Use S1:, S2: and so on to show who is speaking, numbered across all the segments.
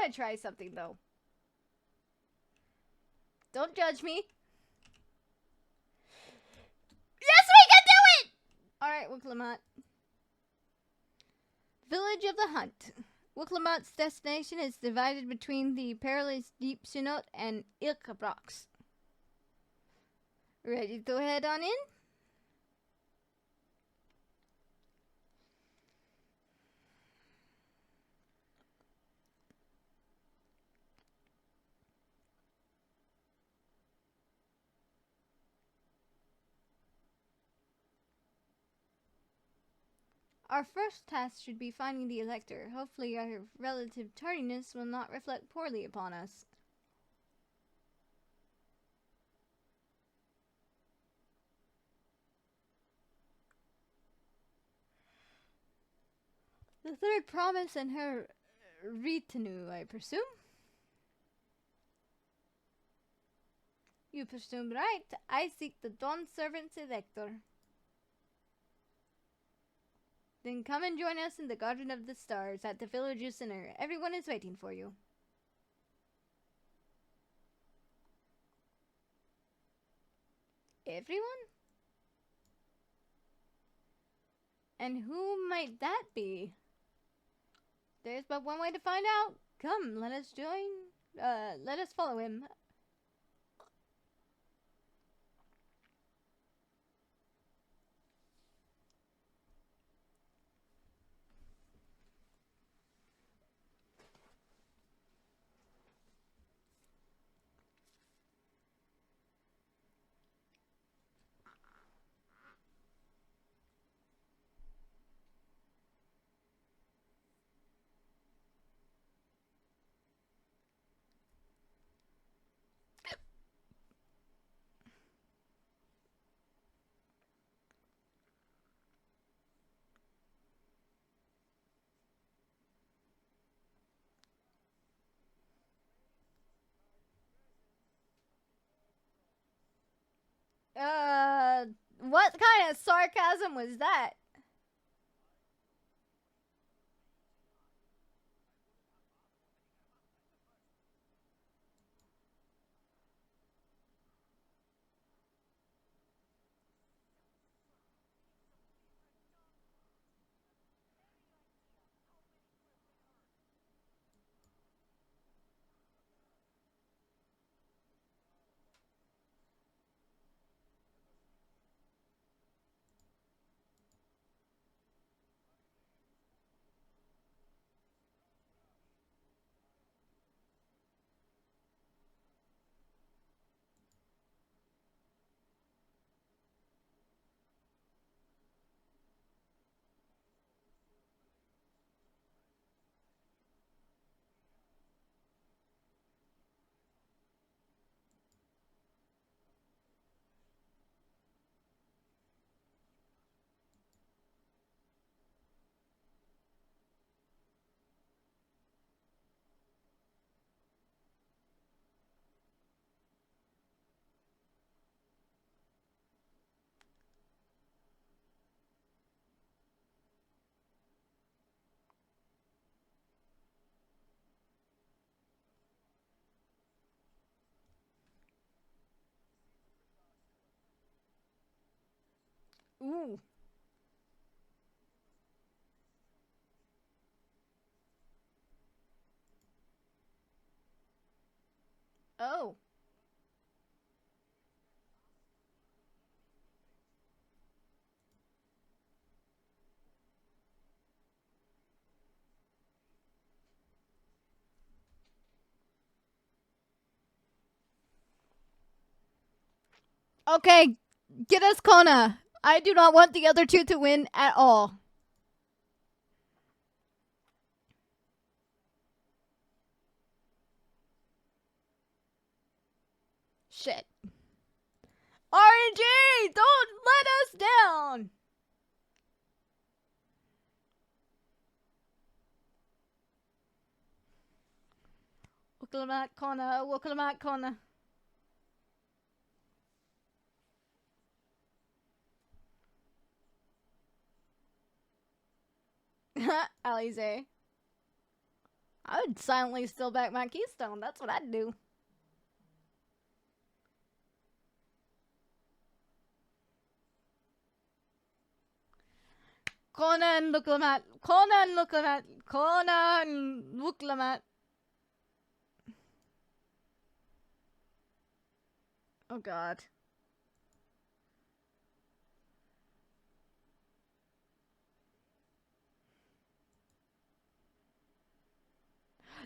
S1: want to try something, though. Don't judge me. Yes, we can do it! Alright, Wiklamat. Village of the Hunt. Wiklamat's destination is divided between the perilous Deep Sinot and Ilkabrox. Ready to head on in? Our first task should be finding the Elector. Hopefully our relative tardiness will not reflect poorly upon us. The third promise and her retinue, I presume? You presume right. I seek the Dawn Servant's Elector. Then come and join us in the Garden of the Stars at the village's center. Everyone is waiting for you. Everyone? And who might that be? There's but one way to find out. Come, let us follow him. What kind of sarcasm was that? Ooh. Oh. Okay, get us Kona. I do not want the other two to win at all. Shit. RNG! Don't let us down! Wuklamat Kona, Wuklamat Kona. Alize. I would silently steal back my keystone. That's what I'd do. Conan Luklamat. Conan Luklamat. Conan Luklamat. Oh god.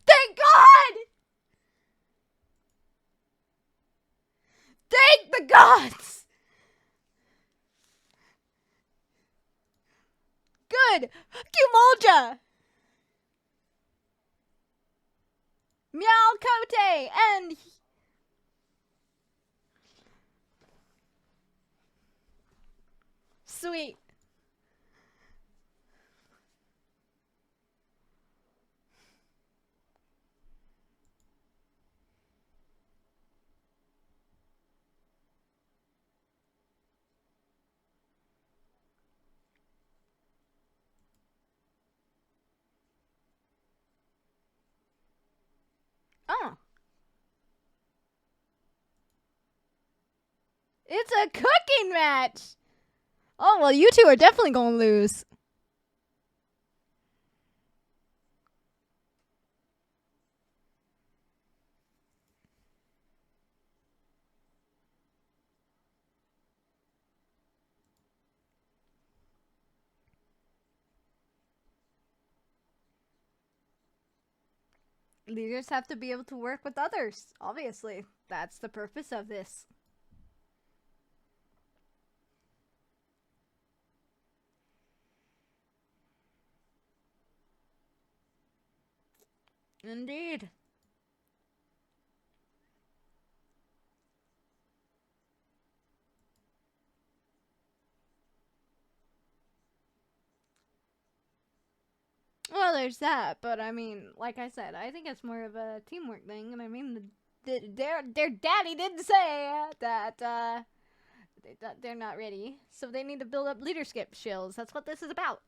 S1: Thank God! Thank the gods! Good! Kumolja! Meow Kote! And... Sweet. Oh. It's a cooking match! Oh, well, you two are definitely gonna lose. Leaders have to be able to work with others, obviously. That's the purpose of this. Indeed. Well, there's that, but I mean, like I said, I think it's more of a teamwork thing, and I mean, their daddy did say that they're not ready, so they need to build up leadership skills. That's what this is about.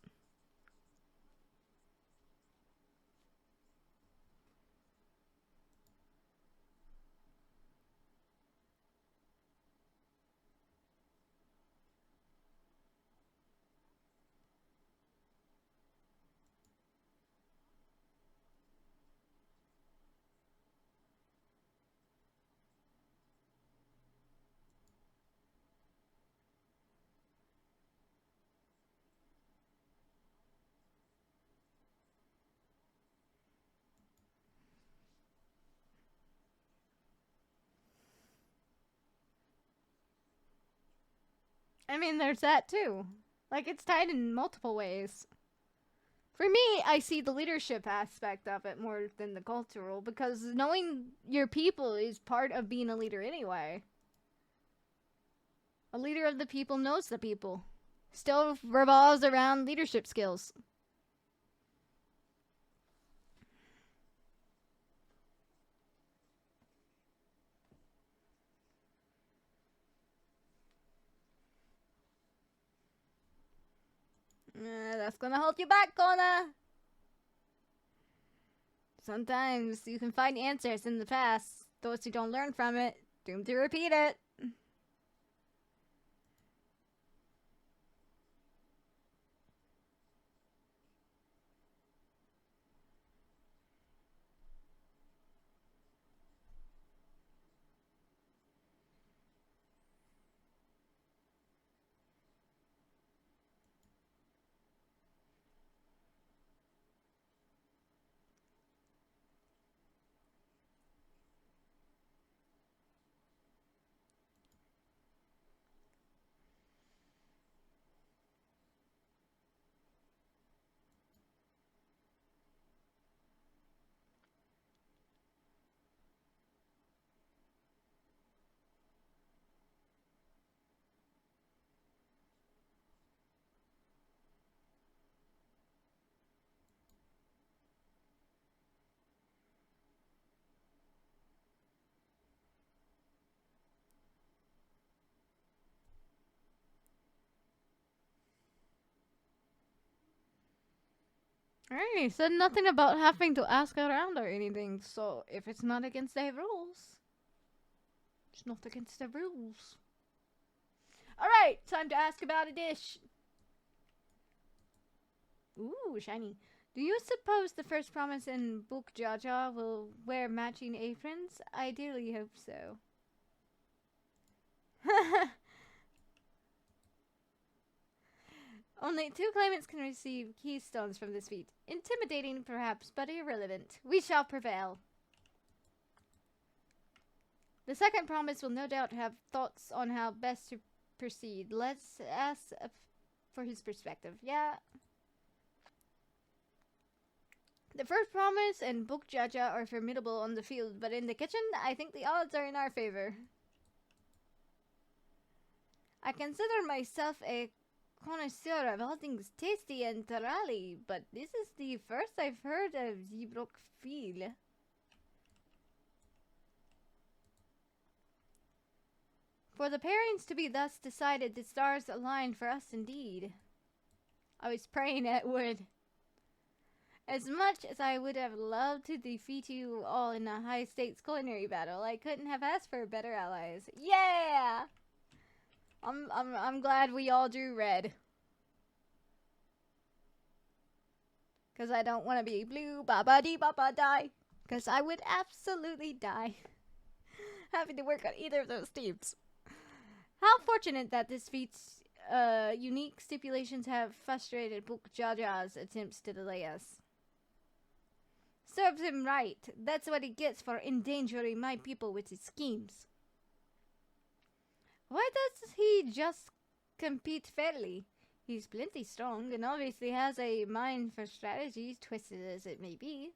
S1: I mean, there's that too. Like, it's tied in multiple ways. For me, I see the leadership aspect of it more than the cultural, because knowing your people is part of being a leader anyway. A leader of the people knows the people. Still revolves around leadership skills. That's gonna hold you back, Kona. Sometimes you can find answers in the past. Those who don't learn from it, doomed to repeat it. Alright, he said nothing about having to ask around or anything, so if it's not against the rules, it's not against the rules. Alright, time to ask about a dish. Ooh, shiny. Do you suppose the first promise in Book Jaja will wear matching aprons? I dearly hope so. Only 2 claimants can receive keystones from this feat. Intimidating, perhaps, but irrelevant. We shall prevail. The second promise will no doubt have thoughts on how best to proceed. Let's ask for his perspective. Yeah. The first promise and Book Jaja are formidable on the field, but in the kitchen, I think the odds are in our favor. I consider myself a connoisseur of all things tasty and tarali, but this is the first I've heard of Zibrokfil. For the pairings to be thus decided, the stars aligned for us indeed. I was praying it would. As much as I would have loved to defeat you all in a high-stakes culinary battle, I couldn't have asked for better allies. Yeah! I'm glad we all drew red. Cause I don't want to be blue, baba dee baba die. Cause I would absolutely die having to work on either of those teams. How fortunate that this feat's unique stipulations have frustrated Book Jaja's attempts to delay us. Serves him right. That's what he gets for endangering my people with his schemes. Why does he just compete fairly? He's plenty strong and obviously has a mind for strategy, twisted as it may be.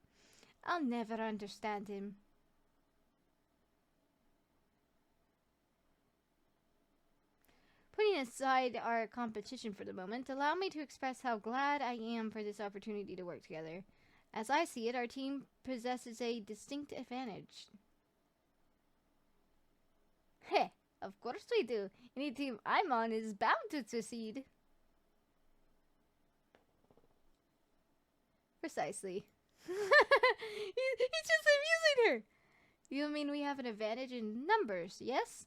S1: I'll never understand him. Putting aside our competition for the moment, allow me to express how glad I am for this opportunity to work together. As I see it, our team possesses a distinct advantage. Heh, of course we do. Any team I'm on is bound to succeed. Precisely. He's just amusing her. You mean we have an advantage in numbers, yes?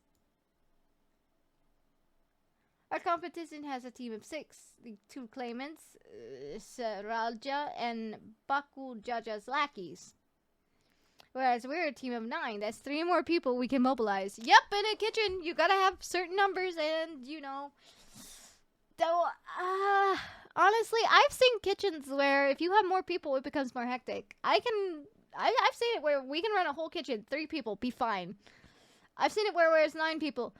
S1: Our competition has a team of 6, the 2 claimants, Saralja and Baku Jaja's lackeys. Whereas we're a team of 9, that's 3 more people we can mobilize. Yep, in a kitchen, you gotta have certain numbers and, you know. Though, honestly, I've seen kitchens where if you have more people, it becomes more hectic. I've seen it where we can run a whole kitchen, 3 people, be fine. I've seen it where it's 9 people.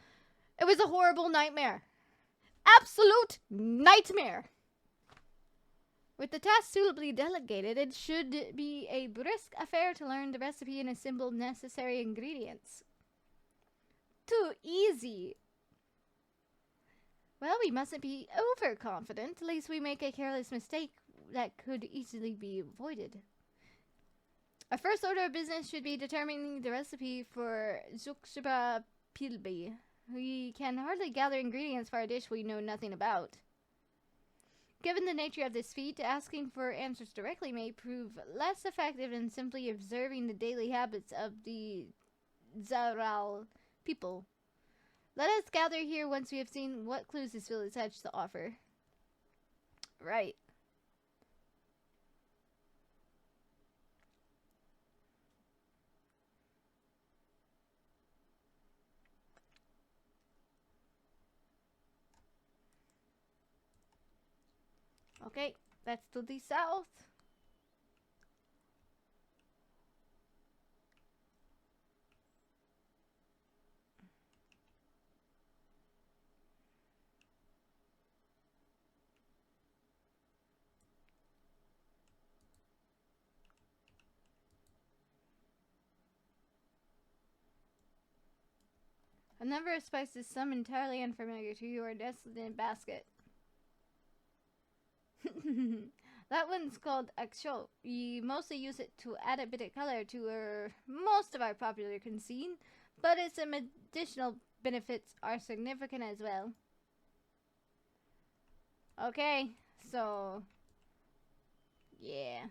S1: It was a horrible nightmare. Absolute nightmare. With the task suitably delegated, it should be a brisk affair to learn the recipe and assemble necessary ingredients. Too easy. Well, we mustn't be overconfident, lest we make a careless mistake that could easily be avoided. Our first order of business should be determining the recipe for Zukshiba Pilbi. We can hardly gather ingredients for a dish we know nothing about. Given the nature of this feat, asking for answers directly may prove less effective than simply observing the daily habits of the Zaral people. Let us gather here once we have seen what clues this village has to offer. Right. Okay, that's to the south. A number of spices, some entirely unfamiliar to you, are nestled in a basket. That one's called Aksho. We mostly use it to add a bit of color to most of our popular cuisine, but its additional benefits are significant as well. Okay, so Yeah.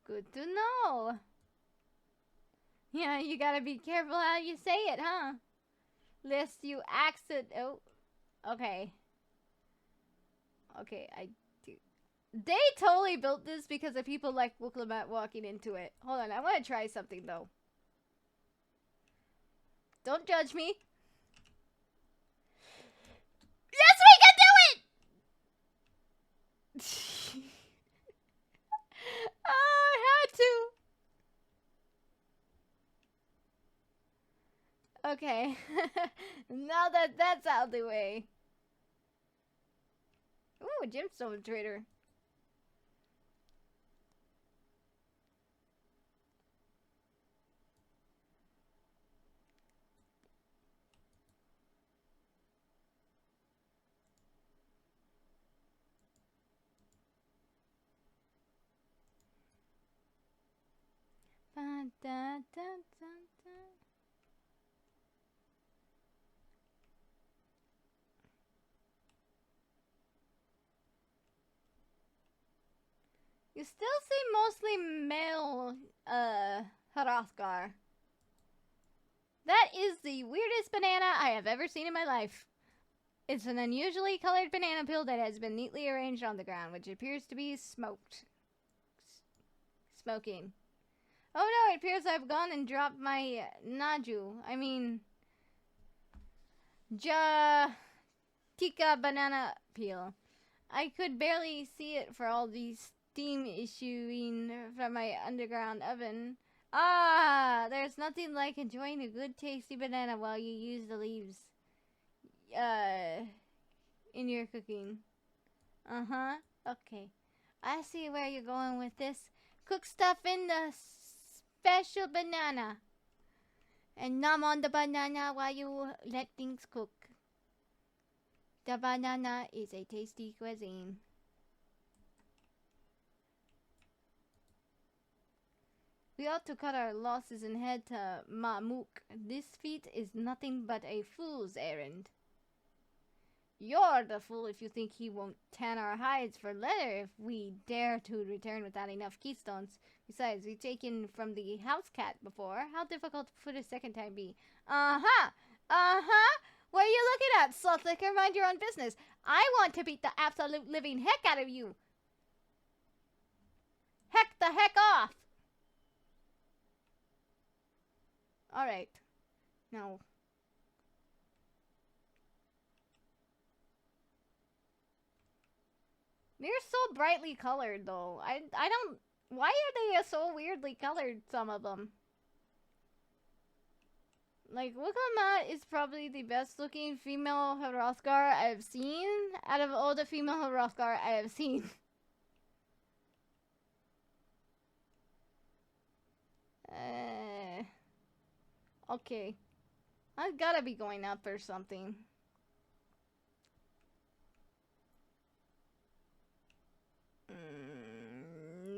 S1: Good to know. Yeah, you gotta be careful how you say it, huh? Lest you accident. Oh, okay. Okay, I do. They totally built this because of people like Wooklamat walking into it. Hold on, I want to try something though. Don't judge me. Yes, we can do it! Oh, I had to. Okay. Now that that's out of the way. Ooh, a gemstone trader. Ba, da, da, da, da. You still see mostly male, Hrothgar. That is the weirdest banana I have ever seen in my life. It's an unusually colored banana peel that has been neatly arranged on the ground, which appears to be smoked. Smoking. Oh no, it appears I've gone and dropped my Naju. I mean, Tika banana peel. I could barely see it for all the steam issuing from my underground oven. Ah, there's nothing like enjoying a good tasty banana while you use the leaves in your cooking. Uh-huh. Okay. I see where you're going with this. Cook stuff in the special banana. And nom on the banana while you let things cook. The banana is a tasty cuisine. We ought to cut our losses and head to Mamuk. This feat is nothing but a fool's errand. You're the fool if you think he won't tan our hides for leather if we dare to return without enough keystones. Besides, we've taken from the house cat before. How difficult would a second time be? Uh-huh! Uh-huh! What are you looking at, Slutlicker? Mind your own business. I want to beat the absolute living heck out of you. Heck the heck off! Alright. Now. They're so brightly colored, though. I don't... Why are they so weirdly colored, some of them? Like, Wooklamat is probably the best looking female Hrothgar I have seen out of all the female Hrothgar I have seen. Okay. I've gotta be going up or something.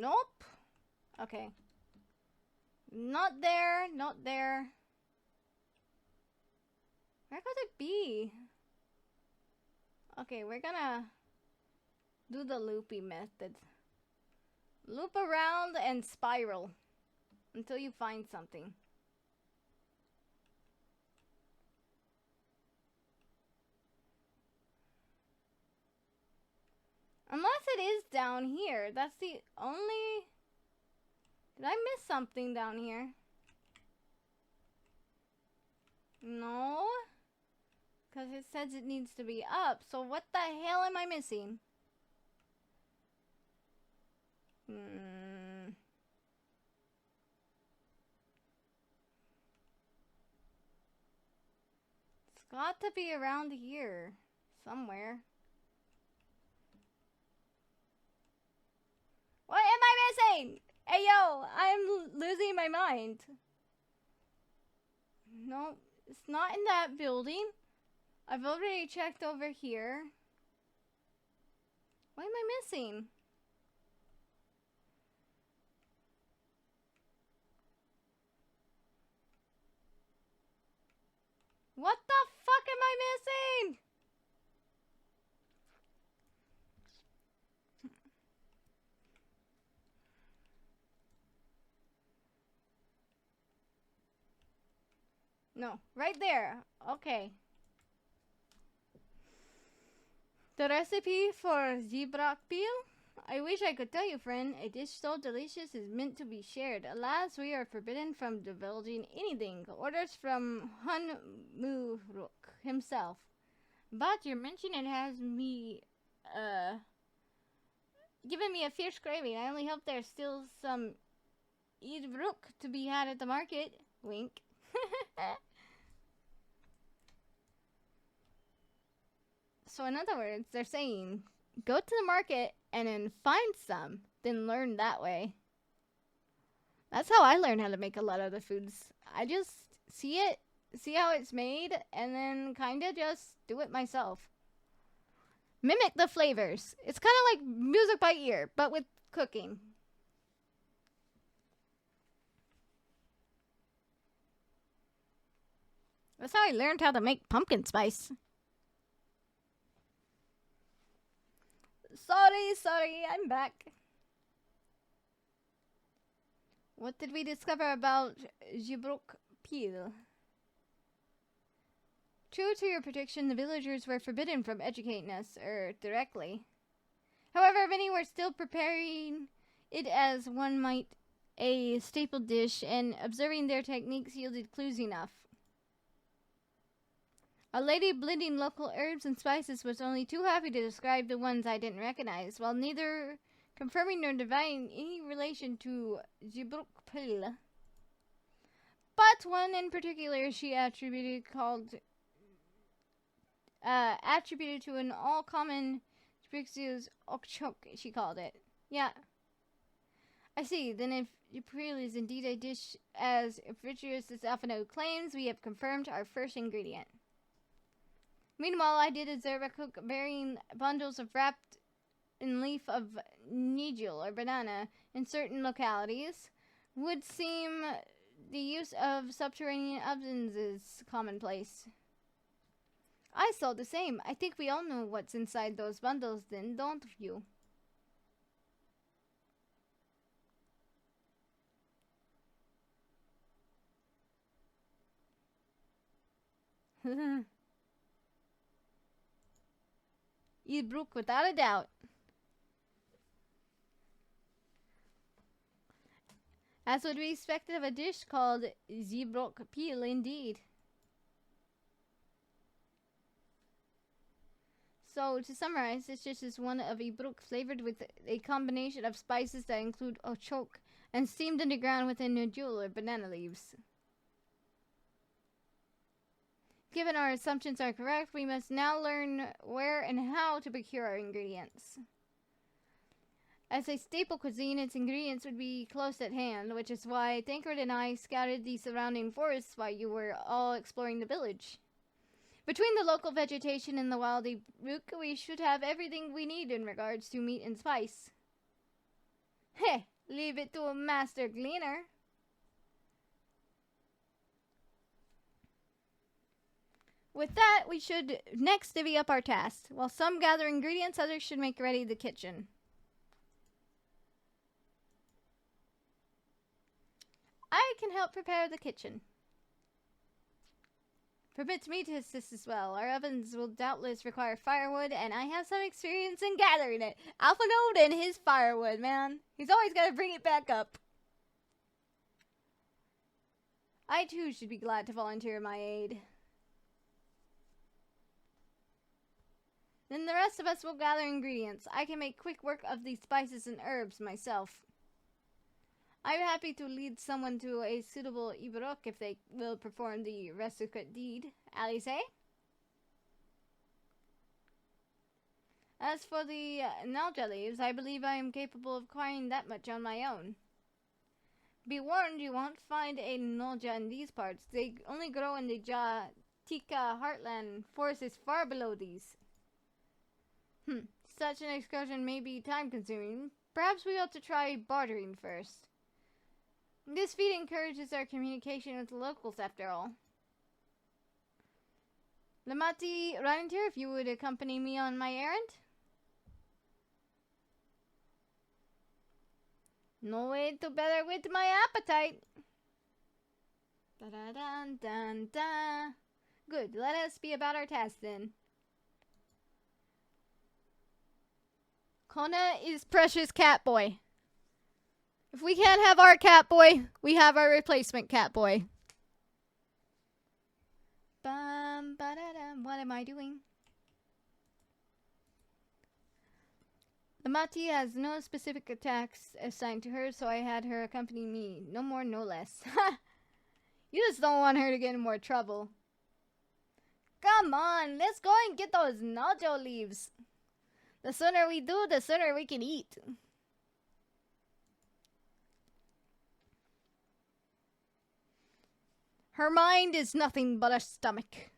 S1: Nope. Okay. Not there, not there. Where could it be? Okay, we're gonna do the loopy method. Loop around and spiral until you find something. Unless it is down here. That's the only... Did I miss something down here? No. Because it says it needs to be up. So what the hell am I missing? It's got to be around here. Somewhere. What am I missing? Hey yo, I'm losing my mind. No, it's not in that building. I've already checked over here. What am I missing? What the fuck am I missing? No, right there. Okay. The recipe for zebra peel? I wish I could tell you, friend. A dish so delicious is meant to be shared. Alas, we are forbidden from divulging anything. Orders from Hun Muruk himself. But your mention it has me, given me a fierce craving. I only hope there's still some Idvruk to be had at the market. Wink. So in other words, they're saying, go to the market and then find some, then learn that way. That's how I learn how to make a lot of the foods. I just see it, see how it's made, and then kind of just do it myself. Mimic the flavors. It's kind of like music by ear, but with cooking. That's how I learned how to make pumpkin spice. Sorry, I'm back. What did we discover about Jibruk Peel? True to your prediction, the villagers were forbidden from educating us, directly. However, many were still preparing it as one might a staple dish, and observing their techniques yielded clues enough. A lady blending local herbs and spices was only too happy to describe the ones I didn't recognize, while neither confirming nor denying any relation to Jibruk Pil. But one in particular she attributed to an all-common Sprixus Okchok, she called it. Yeah. I see. Then if Jibril is indeed a dish as adventurous as Alphino claims, we have confirmed our first ingredient. Meanwhile, I did observe a cook burying bundles of wrapped in leaf of nigel or banana in certain localities. Would seem the use of subterranean ovens is commonplace. I saw the same. I think we all know what's inside those bundles then, don't you? Idbruk, without a doubt. As would be expected of a dish called Zibrok Peel, indeed. So, to summarize, this dish is one of Ibruk flavored with a combination of spices that include ochok and steamed underground within nujul or banana leaves. Given our assumptions are correct, we must now learn where and how to procure our ingredients. As a staple cuisine, its ingredients would be close at hand, which is why Tancred and I scouted the surrounding forests while you were all exploring the village. Between the local vegetation and the wild rook, we should have everything we need in regards to meat and spice. Heh, leave it to a master gleaner. With that, we should next divvy up our tasks. While some gather ingredients, others should make ready the kitchen. I can help prepare the kitchen. Permits me to assist as well. Our ovens will doubtless require firewood, and I have some experience in gathering it. Alpha Node and his firewood, man. He's always got to bring it back up. I too should be glad to volunteer my aid. Then the rest of us will gather ingredients. I can make quick work of the spices and herbs myself. I'm happy to lead someone to a suitable Ibrok if they will perform the requisite deed. Alice? As for the Nalja leaves, I believe I am capable of acquiring that much on my own. Be warned, you won't find a Nalja in these parts. They only grow in the Tika heartland. Forest is far below these. Such an excursion may be time-consuming. Perhaps we ought to try bartering first. This feat encourages our communication with the locals, after all. Lamati Reinetier, if you would accompany me on my errand. No way to better with my appetite. Da da dun dun da. Good. Let us be about our task then. Kona is Precious Catboy. If we can't have our Catboy, we have our replacement Catboy. Bum ba da dum. What am I doing? The Mati has no specific attacks assigned to her, so I had her accompany me. No more, no less. You just don't want her to get in more trouble. Come on, let's go and get those nacho leaves. The sooner we do, the sooner we can eat. Her mind is nothing but a stomach.